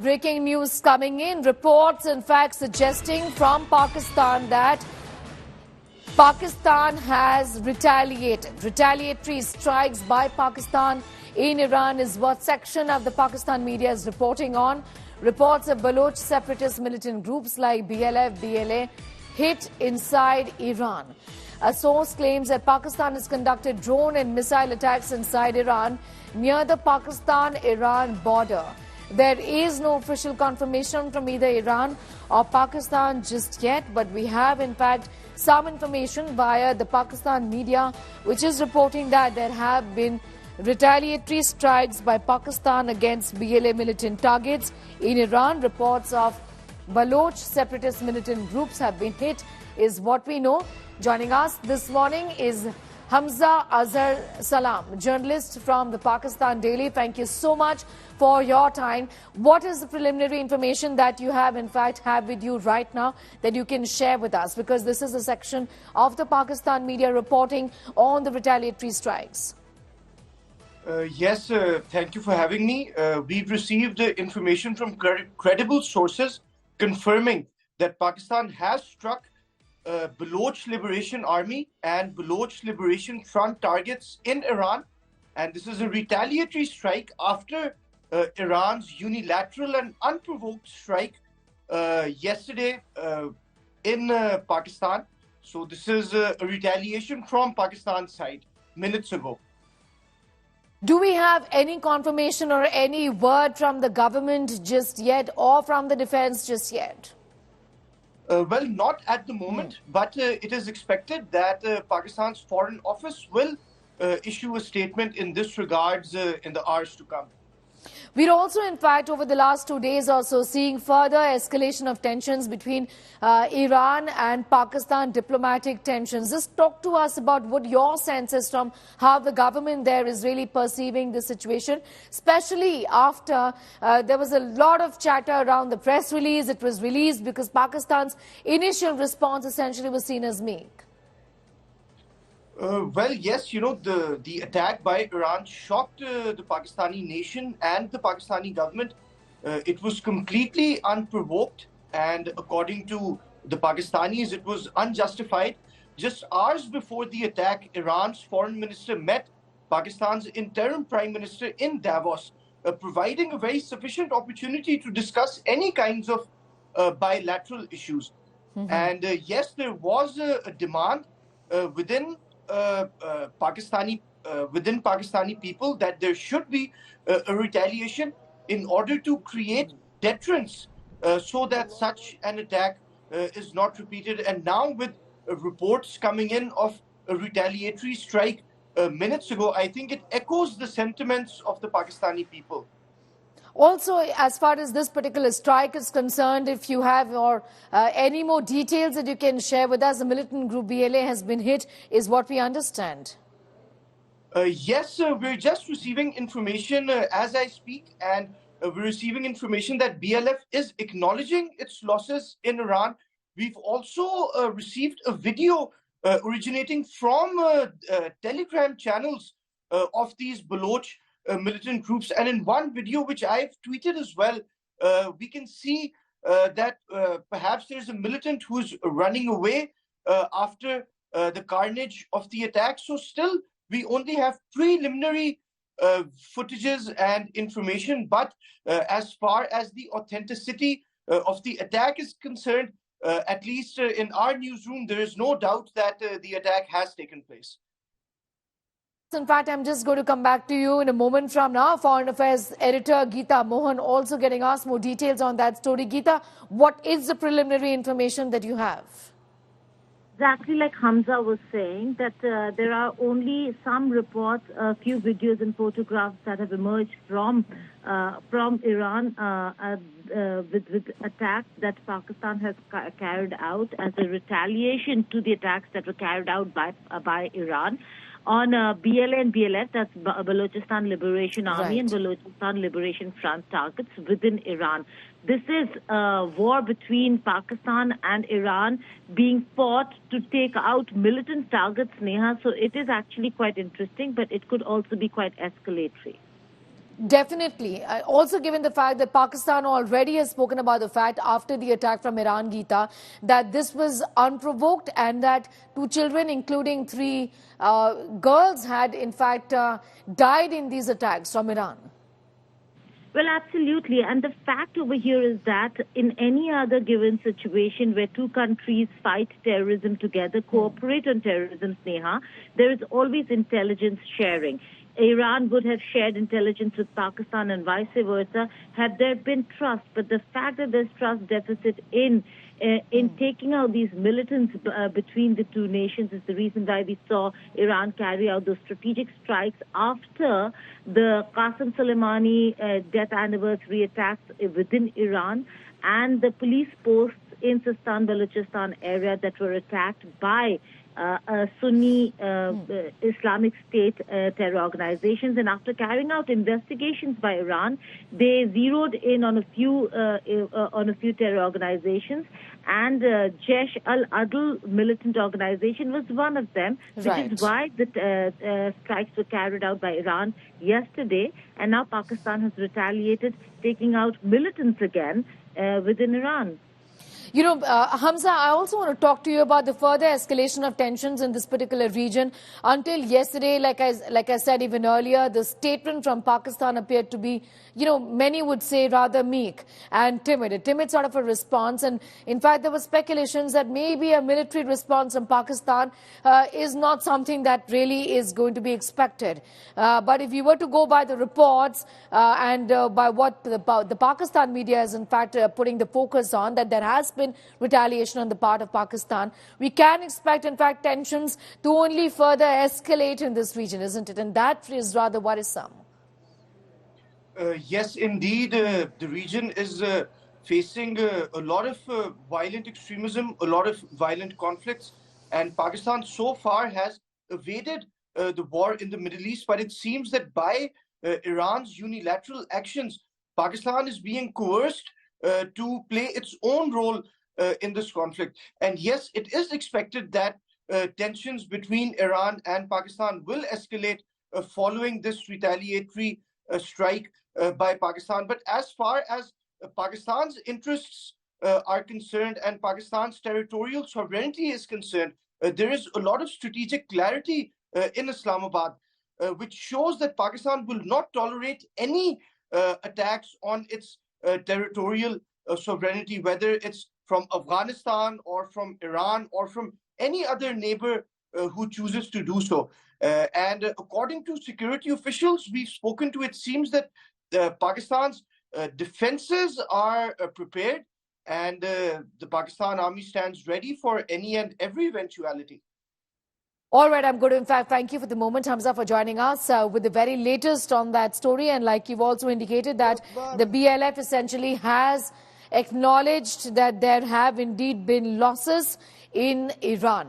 Breaking news coming in. Reports, in fact, suggesting from Pakistan that Pakistan has retaliated. Retaliatory strikes by Pakistan in Iran is what section of the Pakistan media is reporting on. Reports of Baloch separatist militant groups like BLF, BLA hit inside Iran. A source claims that Pakistan has conducted drone and missile attacks inside Iran near the Pakistan-Iran border. There is no official confirmation from either Iran or Pakistan just yet, but we have in fact some information via the Pakistan media which is reporting that there have been retaliatory strikes by Pakistan against BLA militant targets in Iran. Reports of Baloch separatist militant groups have been hit is what we know. Joining us this morning is Hamza Azhar Salam, journalist from the Pakistan Daily. Thank you so much for your time. What is the preliminary information that you have with you right now that you can share with us? Because this is a section of the Pakistan media reporting on the retaliatory strikes. Yes, thank you for having me. We've received information from credible sources confirming that Pakistan has struck Baloch Liberation Army and Baloch Liberation Front targets in Iran. And this is a retaliatory strike after Iran's unilateral and unprovoked strike yesterday in Pakistan. So this is a retaliation from Pakistan's side minutes ago. Do we have any confirmation or any word from the government just yet or from the defense just yet? Well, not at the moment, but it is expected that Pakistan's Foreign Office will issue a statement in this regards in the hours to come. We're also, in fact, over the last 2 days or so, seeing further escalation of tensions between Iran and Pakistan, diplomatic tensions. Just talk to us about what your sense is from how the government there is really perceiving the situation, especially after there was a lot of chatter around the press release. It was released because Pakistan's initial response essentially was seen as meek. Well, yes, you know, the attack by Iran shocked the Pakistani nation and the Pakistani government. It was completely unprovoked, and according to the Pakistanis, it was unjustified. Just hours before the attack, Iran's foreign minister met Pakistan's interim prime minister in Davos, providing a very sufficient opportunity to discuss any kinds of bilateral issues. And yes, there was a demand within Pakistani people that there should be a retaliation in order to create deterrence so that such an attack is not repeated. And now with reports coming in of a retaliatory strike minutes ago, I think it echoes the sentiments of the Pakistani people. Also, as far as this particular strike is concerned, if you have any more details that you can share with us, the militant group BLA has been hit, is what we understand. Yes, we're just receiving information as I speak, and we're receiving information that BLF is acknowledging its losses in Iran. We've also received a video originating from Telegram channels of these Baloch militant groups, and in one video which I've tweeted as well, we can see that perhaps there's a militant who's running away after the carnage of the attack. So still we only have preliminary footages and information, but as far as the authenticity of the attack is concerned, at least in our newsroom, there is no doubt that the attack has taken place. In fact, I'm just going to come back to you in a moment from now. Foreign Affairs editor Geeta Mohan also getting asked more details on that story. Geeta, what is the preliminary information that you have? Exactly like Hamza was saying, that there are only some reports, a few videos and photographs that have emerged from Iran with attacks that Pakistan has carried out as a retaliation to the attacks that were carried out by Iran on BLA and BLF, that's Balochistan Liberation Army and Balochistan Liberation Front targets within Iran. This is a war between Pakistan and Iran being fought to take out militant targets, Neha. So it is actually quite interesting, but it could also be quite escalatory. Definitely. Also, given the fact that Pakistan already has spoken about the fact after the attack from Iran, Geeta, that this was unprovoked and that 2 children, including 3 girls, had in fact died in these attacks from Iran. Well, absolutely. And the fact over here is that in any other given situation where two countries fight terrorism together, cooperate on terrorism, Sneha, there is always intelligence sharing. Iran would have shared intelligence with Pakistan and vice versa had there been trust. But the fact that there's trust deficit in taking out these militants between the two nations is the reason why we saw Iran carry out those strategic strikes after the Qasem Soleimani death anniversary attacks within Iran and the police posts in Sistan, Balochistan area that were attacked by Sunni Islamic State terror organizations. And after carrying out investigations by Iran, they zeroed in on a few terror organizations, and Jaish al-Adl militant organization was one of them, which is why the strikes were carried out by Iran yesterday. And now Pakistan has retaliated, taking out militants again within Iran. You know, Hamza, I also want to talk to you about the further escalation of tensions in this particular region. Until yesterday, like I said even earlier, the statement from Pakistan appeared to be, you know, many would say rather meek and timid. A timid sort of a response. And in fact, there were speculations that maybe a military response from Pakistan is not something that really is going to be expected. But if you were to go by the reports and by what the Pakistan media is in fact putting the focus on, that there has been retaliation on the part of Pakistan, we can expect, in fact, tensions to only further escalate in this region, isn't it? And that is rather worrisome. Yes, indeed. The region is facing a lot of violent extremism, a lot of violent conflicts, and Pakistan so far has evaded the war in the Middle East. But it seems that by Iran's unilateral actions, Pakistan is being coerced to play its own role in this conflict. And yes, it is expected that tensions between Iran and Pakistan will escalate following this retaliatory strike by Pakistan. But as far as Pakistan's interests are concerned and Pakistan's territorial sovereignty is concerned, there is a lot of strategic clarity in Islamabad, which shows that Pakistan will not tolerate any attacks on its territorial sovereignty, whether it's from Afghanistan or from Iran or from any other neighbor who chooses to do so. And according to security officials we've spoken to, it seems that Pakistan's defenses are prepared, and the Pakistan army stands ready for any and every eventuality. All right, I'm going to, in fact, thank you for the moment, Hamza, for joining us with the very latest on that story. And like you've also indicated that the BLF essentially has acknowledged that there have indeed been losses in Iran.